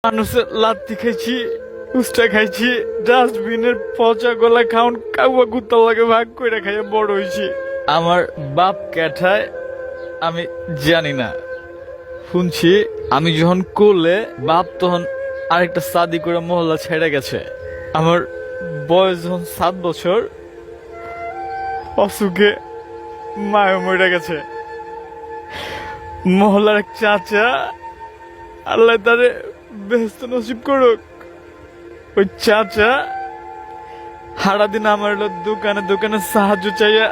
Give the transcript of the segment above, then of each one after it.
মানুষের লাত্তি খাইছি, উস্টা খাইছি, ডাস্টবিনের পচা গলা খাউন কাউয়া কুত্তার লাগে ভাগ করে খাইয়া বড় হয়েছি। আমার বাপ ক্যাঠায় আমি জানি না, শুনছি আমি যখন করলে বাপ তখন আরেকটা শাদি করে মহল্লা ছেড়ে গেছে। আমার বয়স যখন 7 বছর, অসুখে মায় মরে গেছে। মহল্লার এক চাচা, আল্লাহ তারে বেহেশত নসিব করুক, ওই চাচা সারাদিন আমার দোকানে দোকানে সাহায্য চাইয়া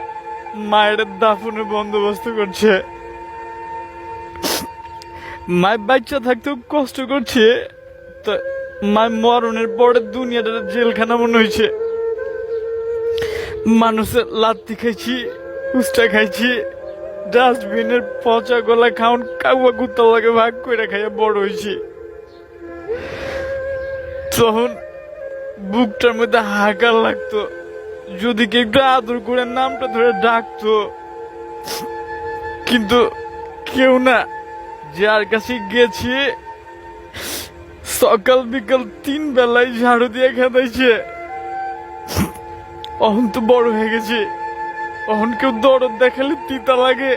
মায়ের দাফনের বন্দোবস্ত করছে। মায়ের বাচ্চা থাকতেও কষ্ট করছে, তো মায়ের মরণের পরে দুনিয়াটা জেলখানা মনে হয়েছে। মানুষের লাত্তি খাইছি, উস্টা খাইছি, ডাস্টবিনের পচা গলা খাউন কাউয়া কুত্তার লাগে ভাগ করে খাইয়া বড় হয়েছি। তখন বুকটার মধ্যে হাহাকার লাগতো, যদি কেউ একটু আদর করে নামটা ধরে ডাকতো, কিন্তু কেউ না। যার কাছে গেছি সকাল বিকাল 3 বেলায় ঝাড়ু দিয়ে খেদাইছে। অহন তো বড় হয়ে গেছে, অহন কেউ দরদ দেখালে তিতা লাগে।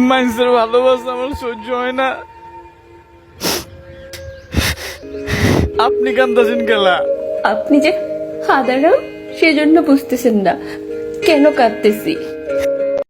মানুষের ভালোবাসা আমার সহ্য হয় না। আপনি কান্দাছেন গেলা? আপনি যে সাধারণ সেজন্য বুঝতেছেন না কেন কাঁদতেছি।